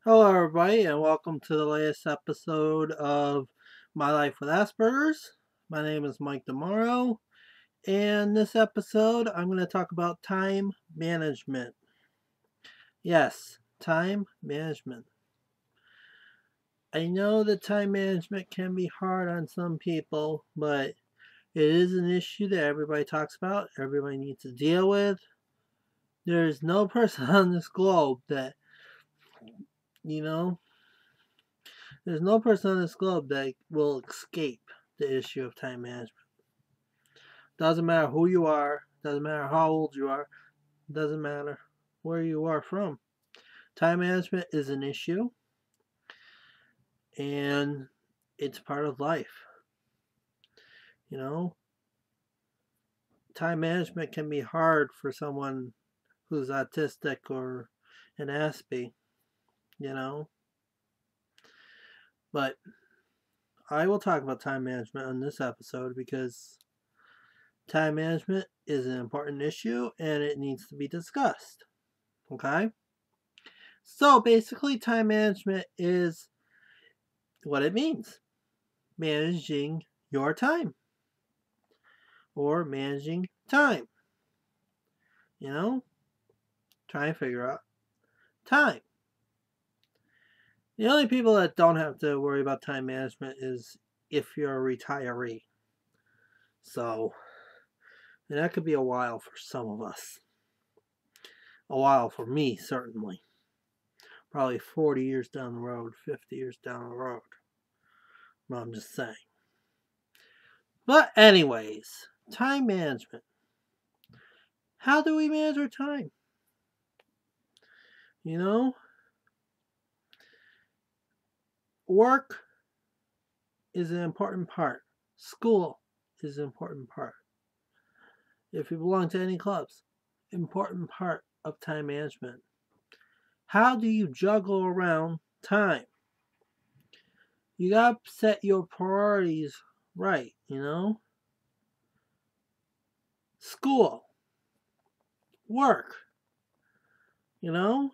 Hello, everybody, and welcome to the latest episode of My Life with Asperger's. My name is Mike Demaro, and this episode I'm going to talk about time management. Yes, time management. I know that time management can be hard on some people, but it is an issue that everybody talks about, everybody needs to deal with. There's no person on this globe that, you know, there's no person on this globe that will escape the issue of time management. Doesn't matter who you are, doesn't matter how old you are, doesn't matter where you are from. Time management is an issue and it's part of life. You know, time management can be hard for someone who's autistic or an Aspie, you know. But I will talk about time management on this episode because time management is an important issue and it needs to be discussed. Okay? So basically, time management is what it means managing your time or managing time. You know, try and figure out time. The only people that don't have to worry about time management is if you're a retiree. So, and that could be a while for some of us. A while for me, certainly. Probably 40 years down the road, 50 years down the road. Well, I'm just saying. But, anyways, time management. How do we manage our time? You know, work is an important part. School is an important part. If you belong to any clubs, important part of time management. How do you juggle around time? You gotta set your priorities right, you know? School, work, you know?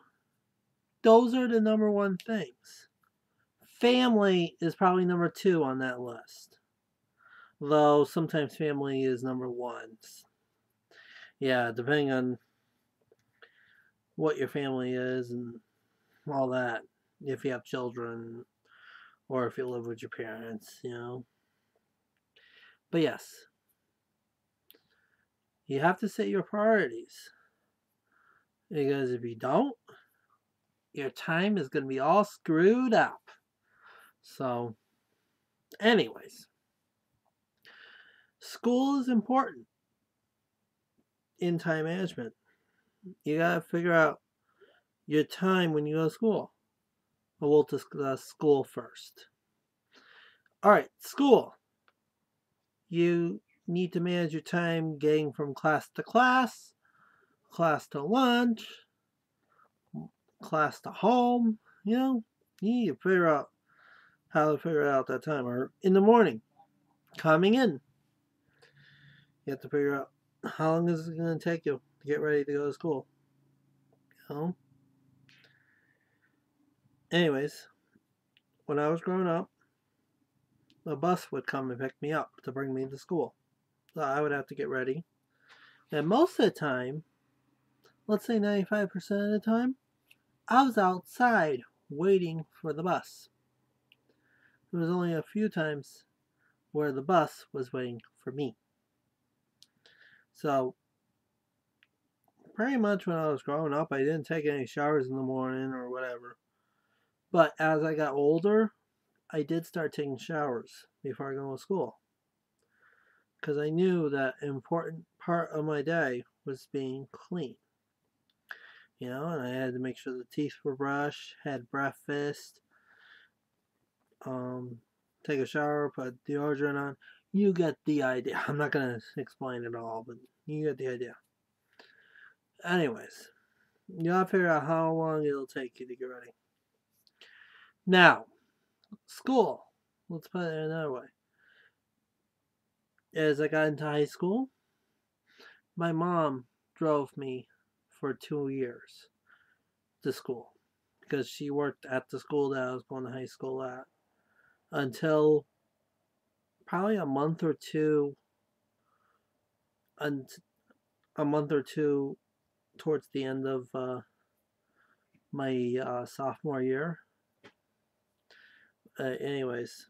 Those are the number one things. Family is probably number two on that list. Though sometimes family is number one. Yeah, depending on what your family is and all that. If you have children or if you live with your parents, you know. But yes, you have to set your priorities. Because if you don't, your time is going to be all screwed up. So, anyways, school is important in time management. You got to figure out your time when you go to school. But we'll discuss school first. All right, school. You need to manage your time getting from class to class to lunch, class to home. You know, you need to figure out how to figure out that time. Or in the morning, coming in, you have to figure out how long is it going to take you to get ready to go to school. You know? Anyways, when I was growing up, the bus would come and pick me up to bring me to school. So I would have to get ready. And most of the time, let's say 95% of the time, I was outside waiting for the bus. There was only a few times where the bus was waiting for me. So, pretty much when I was growing up, I didn't take any showers in the morning or whatever. But as I got older, I did start taking showers before I go to school. Because I knew that an important part of my day was being clean. You know, and I had to make sure the teeth were brushed, had breakfast, um, take a shower, put deodorant on. You get the idea. I'm not going to explain it all, but you get the idea. Anyways, you gotta figure out how long it'll take you to get ready. Now, school. Let's put it another way. As I got into high school, my mom drove me for 2 years to school because she worked at the school that I was going to high school at until probably and a month or two towards the end of my sophomore year. Anyways,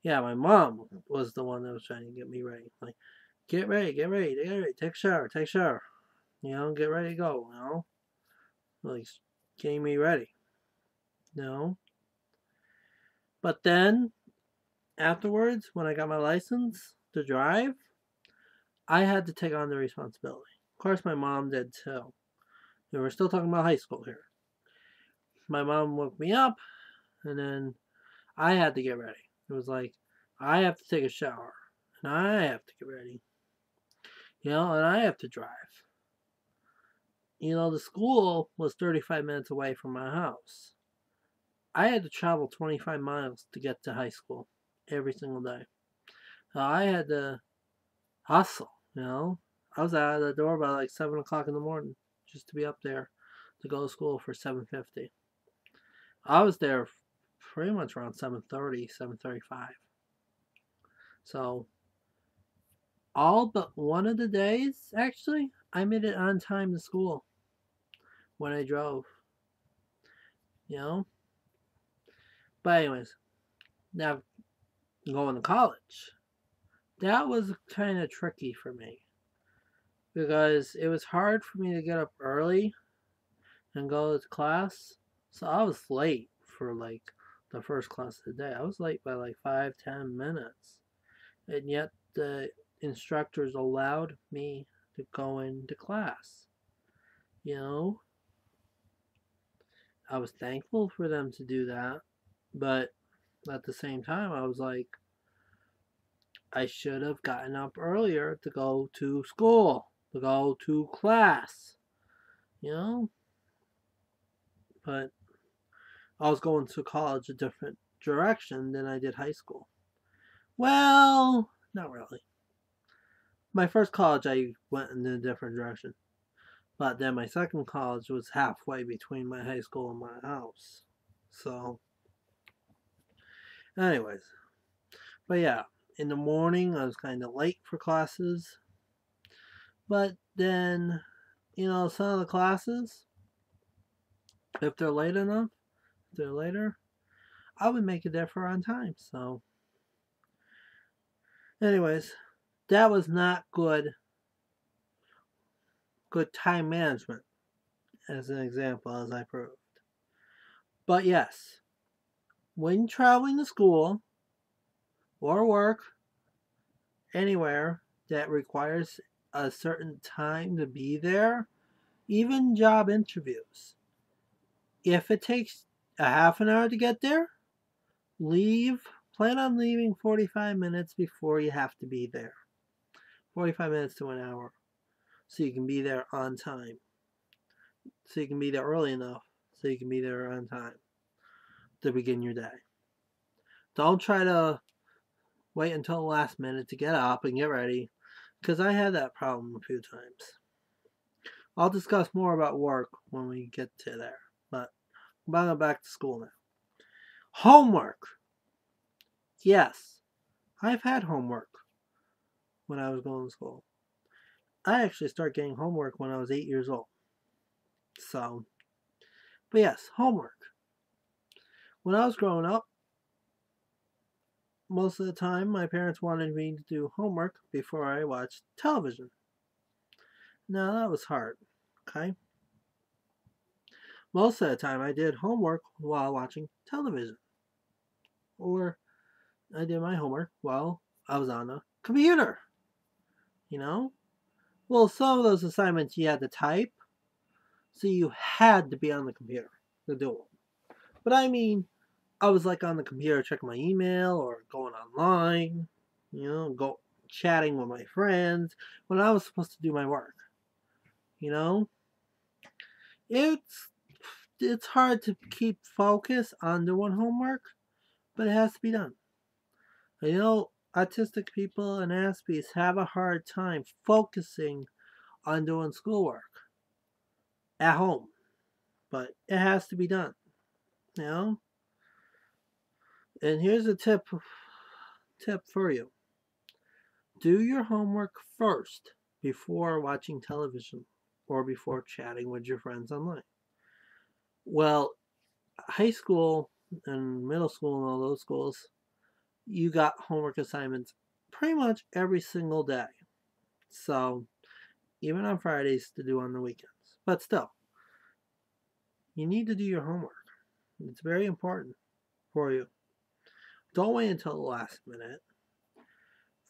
yeah, my mom was the one that was trying to get me ready. Like, get ready, get ready, get ready, take a shower, take a shower. Get ready to go. Like getting me ready. You know. But then afterwards, when I got my license to drive, I had to take on the responsibility. Of course, my mom did too. And we're still talking about high school here. My mom woke me up, and then I had to get ready. It was like, I have to take a shower, and I have to get ready, and I have to drive. The school was 35 minutes away from my house. I had to travel 25 miles to get to high school every single day. So I had to hustle, I was out of the door by like 7 o'clock in the morning just to be up there to go to school for 7:50. I was there pretty much around 7:30, 7:35. So all but one of the days, actually, I made it on time to school when I drove. You know? But anyways, now going to college, that was kind of tricky for me because it was hard for me to get up early and go to class. So I was late for like the first class of the day. I was late by like 5-10 minutes. And yet the instructors allowed me to go into class. I was thankful for them to do that. But at the same time, I was like, I should have gotten up earlier to go to school, to go to class, you know? But I was going to college a different direction than I did high school. Well, not really. My first college, I went in a different direction. But then my second college was halfway between my high school and my house. So, anyways. But yeah, in the morning, I was kind of late for classes. But then, some of the classes, if they're late enough, if they're later, I would make it there for on time. So, anyways, that was not good time management, as an example, as I proved. But yes, when traveling to school or work, anywhere that requires a certain time to be there, even job interviews, if it takes a half an hour to get there, plan on leaving 45 minutes before you have to be there. 45 minutes to an hour. So you can be there on time. So you can be there early enough so you can be there on time to begin your day. Don't try to wait until the last minute to get up and get ready, because I had that problem a few times. I'll discuss more about work when we get to there, but I'm going to go back to school now. Homework. Yes, I've had homework when I was going to school. I actually started getting homework when I was 8 years old. So, but yes, homework. When I was growing up, most of the time my parents wanted me to do homework before I watched television. Now that was hard, okay? Most of the time I did homework while watching television. Or I did my homework while I was on a computer. Well, some of those assignments you had to type, so you had to be on the computer to do them. But I mean, I was like on the computer checking my email or going online, go chatting with my friends when I was supposed to do my work. It's hard to keep focus on doing homework, but it has to be done. Autistic people and Aspies have a hard time focusing on doing schoolwork at home. but it has to be done, you know? And here's a tip for you. Do your homework first before watching television or before chatting with your friends online. Well, high school and middle school and all those schools, you got homework assignments pretty much every single day. So, even on Fridays to do on the weekends. But still, you need to do your homework. It's very important for you. Don't wait until the last minute.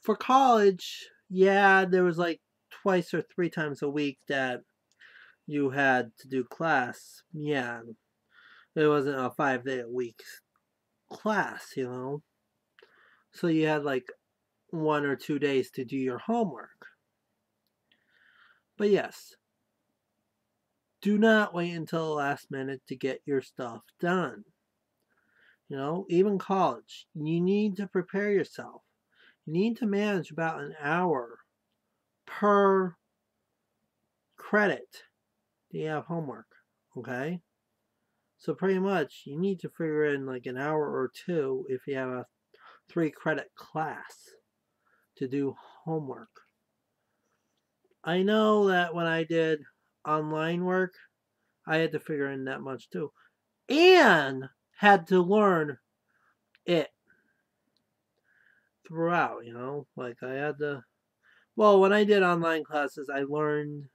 For college, yeah, there was like twice or three times a week that you had to do class. Yeah, it wasn't a 5 day a week class, you know. So you had like 1 or 2 days to do your homework. But yes, do not wait until the last minute to get your stuff done. You know, even college, you need to prepare yourself. You need to manage about an hour per credit that you have homework. Okay? So pretty much you need to figure in like an hour or two if you have a 3 credit class to do homework. I know that when I did online work, I had to figure in that much too. And had to learn it throughout, you know? Like I had to, well, when I did online classes, I learned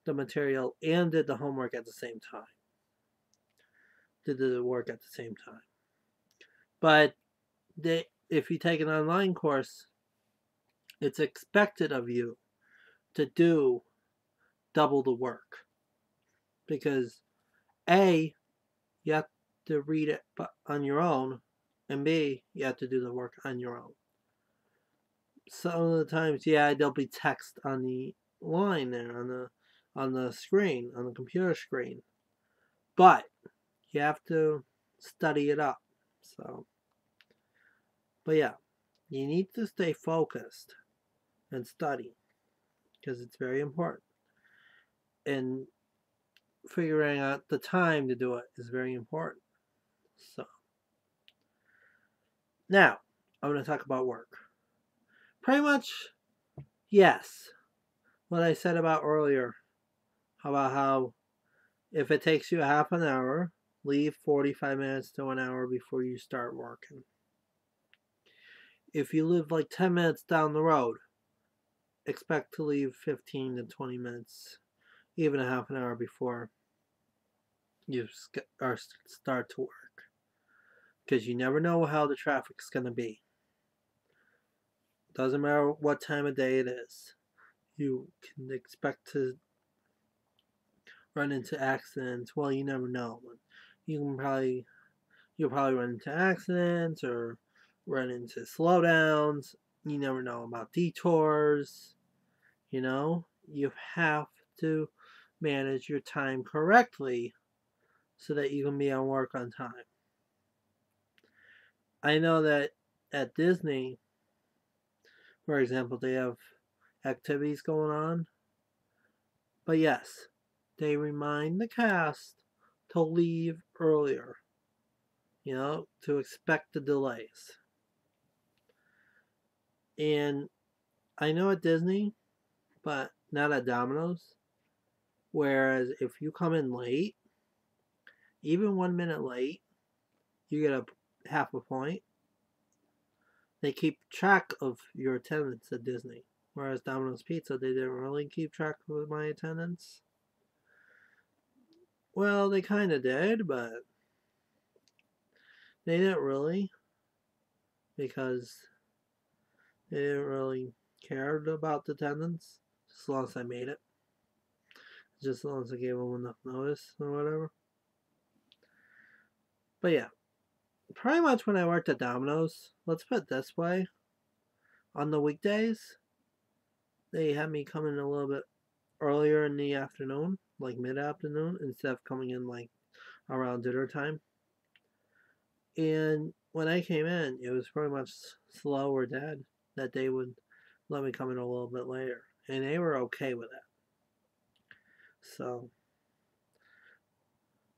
the material and did the homework at the same time. Did the work at the same time. But if you take an online course, it's expected of you to do double the work. Because A, you have to read it on your own, and B, you have to do the work on your own. Some of the times, yeah, there'll be text on the line there on the screen, on the computer screen. But you have to study it up. So, but yeah, you need to stay focused and study because it's very important. And figuring out the time to do it is very important. So, now I'm going to talk about work. Pretty much, yes, what I said about earlier about how if it takes you half an hour, leave 45 minutes to an hour before you start working. If you live like 10 minutes down the road, expect to leave 15 to 20 minutes, even a half an hour before you start to work. Because you never know how the traffic's going to be. Doesn't matter what time of day it is. You can expect to run into accidents. Well, you never know. You'll probably run into accidents or run into slowdowns. You never know about detours. You know, you have to manage your time correctly so that you can be on work on time. I know that at Disney, for example, they have activities going on. But yes, they remind the cast to leave earlier, you know, to expect the delays. And I know at Disney, but not at Domino's. Whereas if you come in late, even 1 minute late, you get a half a point. They keep track of your attendance at Disney. Whereas Domino's Pizza, they didn't really keep track of my attendance. Well, they kind of did, but they didn't really because they didn't really care about the attendance as long as I made it. Just as long as I gave them enough notice or whatever. But yeah, pretty much when I worked at Domino's, let's put it this way, on the weekdays, they had me come in a little bit earlier in the afternoon, like mid-afternoon, instead of coming in like around dinner time. And when I came in, it was pretty much slow or dead that they would let me come in a little bit later. And they were okay with that. So,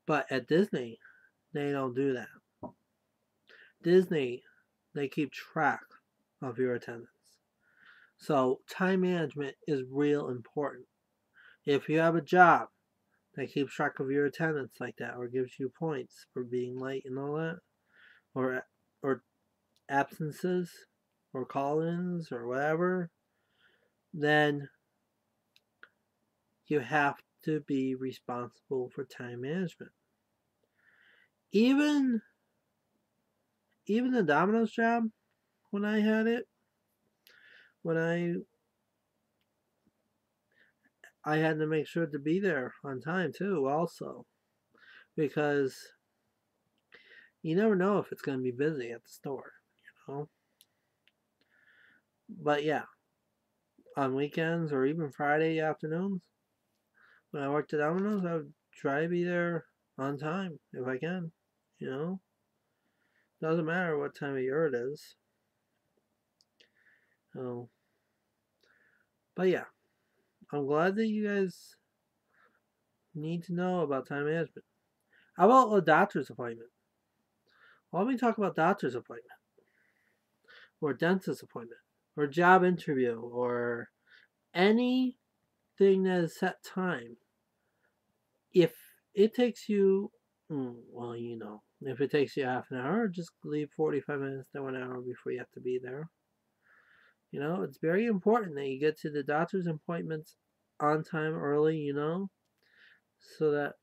But at Disney, they don't do that. Disney, they keep track of your attendance. So time management is real important. If you have a job that keeps track of your attendance like that, or gives you points for being late and all that, or absences, or call-ins, or whatever, then you have to be responsible for time management. Even the Domino's job, when I had it, when I had to make sure to be there on time too, also, because you never know if it's going to be busy at the store, you know. But yeah, on weekends or even Friday afternoons, when I worked at Domino's, I would try to be there on time if I can, you know. Doesn't matter what time of year it is. So, but yeah, I'm glad that you guys need to know about time management. How about a doctor's appointment? Well, let me talk about doctor's appointment, or dentist appointment, or job interview, or anything that is set time. If it takes you, well, you know, if it takes you half an hour, just leave 45 minutes to 1 hour before you have to be there. You know, it's very important that you get to the doctor's appointments on time early, you know, so that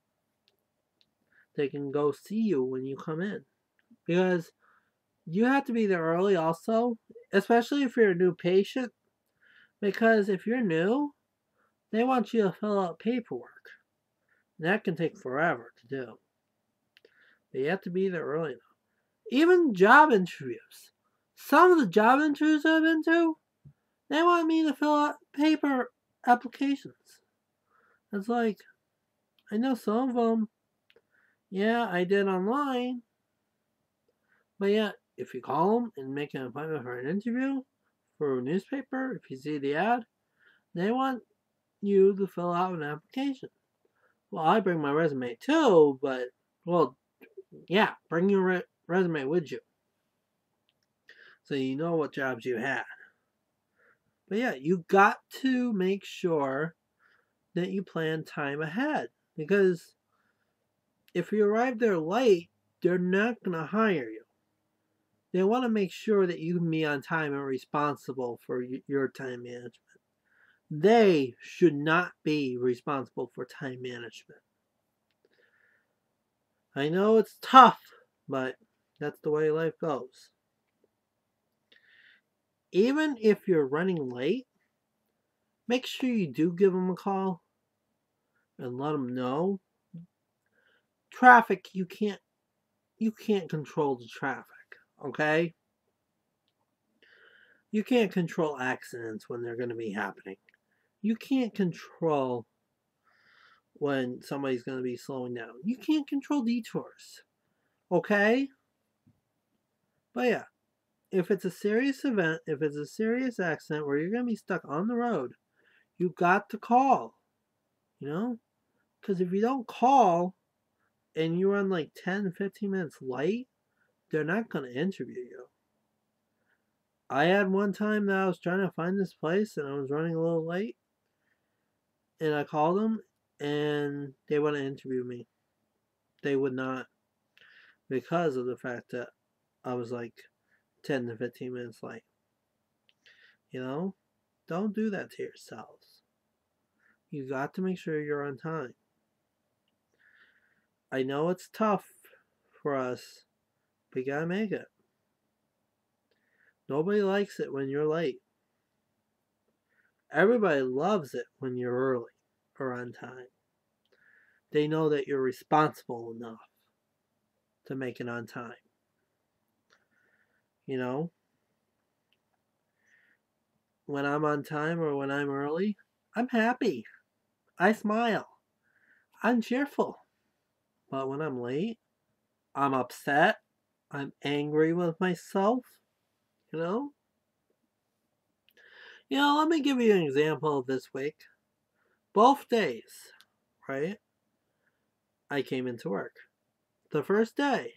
they can go see you when you come in. Because you have to be there early also, especially if you're a new patient. Because if you're new, they want you to fill out paperwork. And that can take forever to do. But you have to be there early enough. Even job interviews. Some of the job interviews I've been to, they want me to fill out paper applications. It's like, I know some of them, yeah, I did online. But yeah, if you call them and make an appointment for an interview for a newspaper, if you see the ad, they want you to fill out an application. Well, I bring my resume too, but, well, yeah, bring your resume with you so you know what jobs you had. But yeah, you got to make sure that you plan time ahead, because if you arrive there late, they're not going to hire you. They want to make sure that you can be on time and responsible for your time management. They should not be responsible for time management. I know it's tough, but that's the way life goes. Even if you're running late, make sure you do give them a call and let them know. Traffic, you can't control the traffic, okay? You can't control accidents when they're going to be happening. You can't control when somebody's going to be slowing down. You can't control detours, okay? But yeah, if it's a serious event, if it's a serious accident where you're going to be stuck on the road, you got to call, you know? Because if you don't call and you run like 10, 15 minutes late, they're not going to interview you. I had one time that I was trying to find this place and I was running a little late, and I called them and they wouldn't interview me. They would not, because of the fact that I was like 10 to 15 minutes late. You know? Don't do that to yourselves. You got to make sure you're on time. I know it's tough for us, but you gotta make it. Nobody likes it when you're late. Everybody loves it when you're early or on time. They know that you're responsible enough to make it on time. You know? When I'm on time or when I'm early, I'm happy. I smile. I'm cheerful. But when I'm late, I'm upset. I'm angry with myself. You know? Let me give you an example of this week. Both days, right? I came into work. The first day,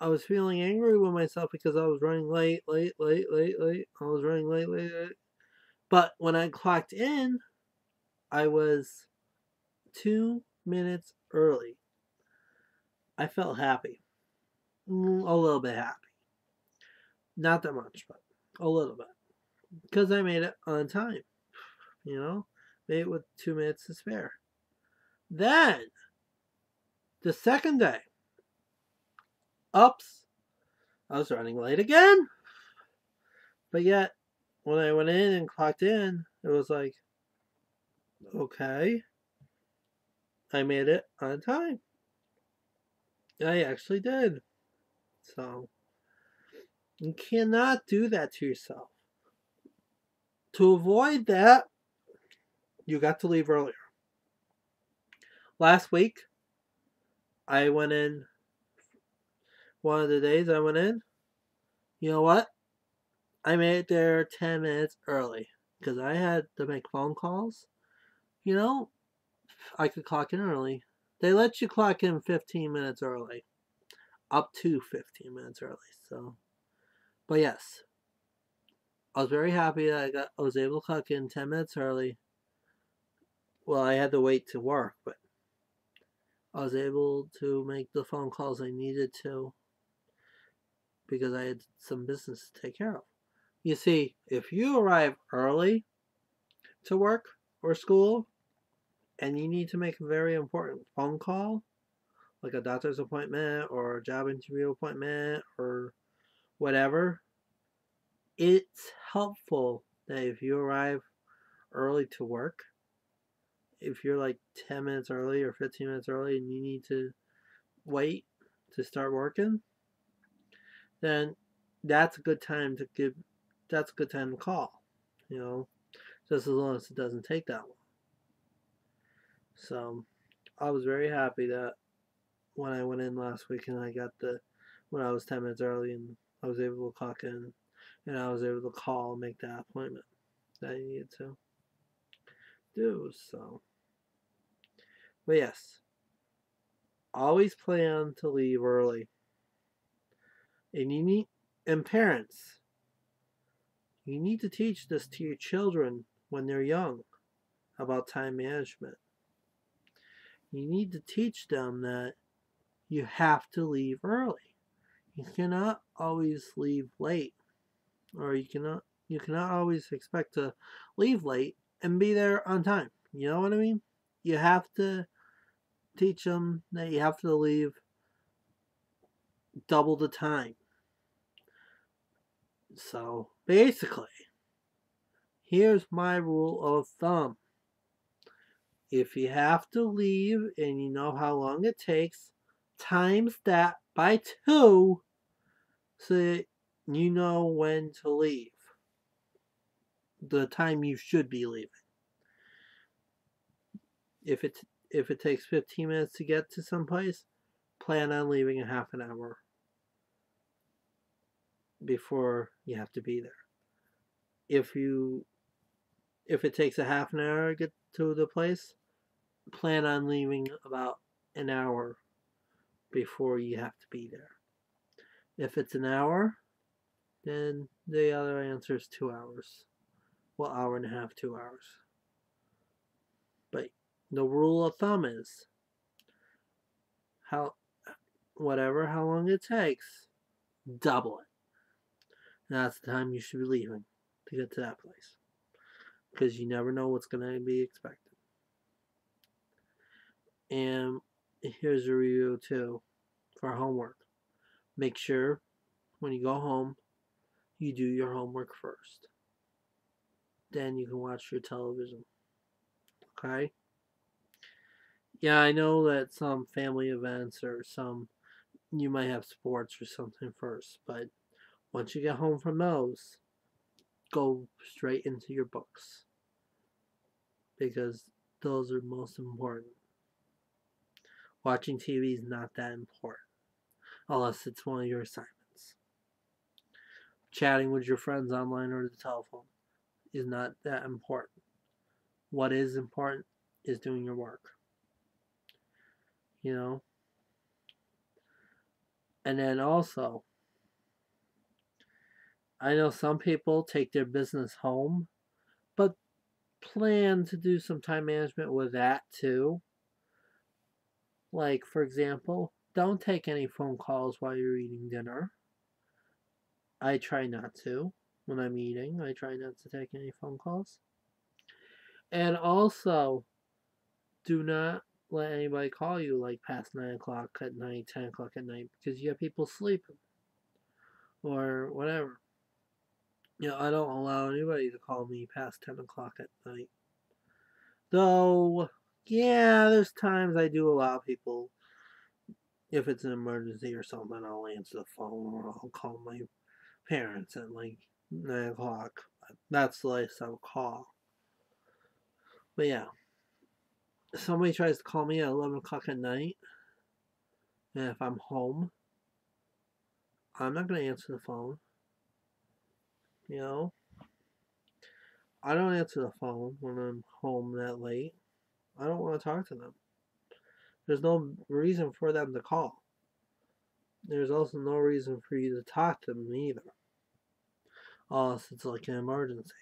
I was feeling angry with myself because I was running late. I was running late. But when I clocked in, I was 2 minutes early. I felt happy. A little bit happy. Not that much, but a little bit. Because I made it on time. Made it with 2 minutes to spare. Then, the second day, ups, I was running late again. But yet, when I went in and clocked in, it was like, okay, I made it on time. I actually did. So, you cannot do that to yourself. To avoid that, you got to leave earlier. Last week, I went in, one of the days I went in, you know what? I made it there 10 minutes early because I had to make phone calls. I could clock in early. They let you clock in 15 minutes early, up to 15 minutes early. So, but yes, I was very happy that I was able to clock in 10 minutes early. Well, I had to wait to work, but I was able to make the phone calls I needed to because I had some business to take care of. You see, if you arrive early to work or school and you need to make a very important phone call, like a doctor's appointment or a job interview appointment or whatever, it's helpful that if you arrive early to work, if you're like 10 minutes early or 15 minutes early and you need to wait to start working, then that's a good time to call, just as long as it doesn't take that long. So I was very happy that when I went in last week and when I was 10 minutes early and I was able to clock in and I was able to call and make that appointment that I needed to do. So, but yes, always plan to leave early. And parents, you need to teach this to your children when they're young about time management. You need to teach them that you have to leave early. You cannot always leave late, or you cannot always expect to leave late and be there on time. You know what I mean? You have to teach them that you have to leave double the time. So basically, here's my rule of thumb. If you have to leave and you know how long it takes, times that by 2 so that you know when to leave. The time you should be leaving. If it takes 15 minutes to get to someplace, plan on leaving a half an hour before you have to be there. If it takes a half an hour to get to the place, plan on leaving about an hour before you have to be there. If it's an hour, then the other answer is 2 hours. Well, hour and a half, 2 hours. But the rule of thumb is how long it takes, double it. That's the time you should be leaving to get to that place. Because you never know what's going to be expected. And here's a review too for homework. Make sure when you go home, you do your homework first. Then you can watch your television. Okay? Yeah, I know that some family events or you might have sports or something first, but once you get home from those, go straight into your books because those are most important. Watching TV is not that important unless it's one of your assignments. Chatting with your friends online or the telephone is not that important. What is important is doing your work. you know. And then also, I know some people take their business home, but plan to do some time management with that too. Like, for example, don't take any phone calls while you're eating dinner. I try not to. When I'm eating, I try not to take any phone calls. And also, do not let anybody call you like past 9 o'clock at night, 10 o'clock at night, because you have people sleeping or whatever. I don't allow anybody to call me past 10 o'clock at night. Though, yeah, there's times I do allow people, if it's an emergency or something, I'll answer the phone or I'll call my parents at like 9 o'clock. That's the latest I'll call. But yeah, if somebody tries to call me at 11 o'clock at night, and if I'm home, I'm not going to answer the phone. You know, I don't answer the phone when I'm home that late. I don't want to talk to them. There's no reason for them to call. There's also no reason for you to talk to them either. Unless it's like an emergency.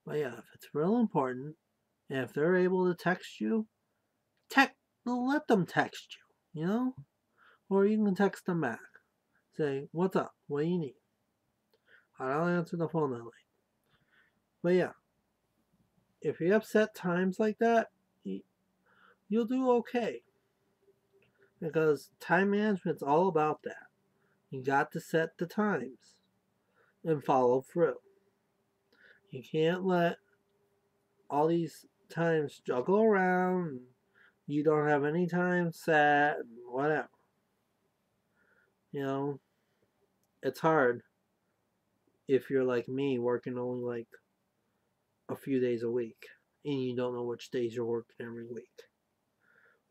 But yeah, if it's real important, and if they're able to text you, let them text you, Or you can text them back. Say, what's up? What do you need? I don't answer the phone that late. But yeah, if you have set times like that, you'll do okay. Because time management's all about that. You got to set the times and follow through. You can't let all these times juggle around. And you don't have any time set and whatever. You know, it's hard if you're like me working only like a few days a week and you don't know which days you're working every week.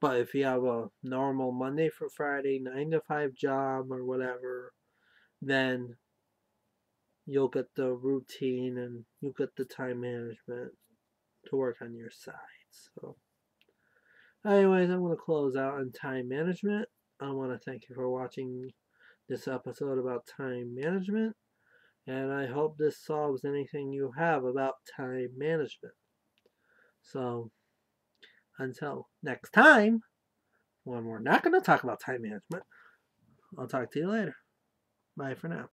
But if you have a normal Monday for Friday 9 to 5 job or whatever, then you'll get the routine and you'll get the time management to work on your side. So anyways, I'm going to close out on time management. I want to thank you for watching this episode about time management, and I hope this solves anything you have about time management. So until next time, when we're not going to talk about time management, I'll talk to you later. Bye for now.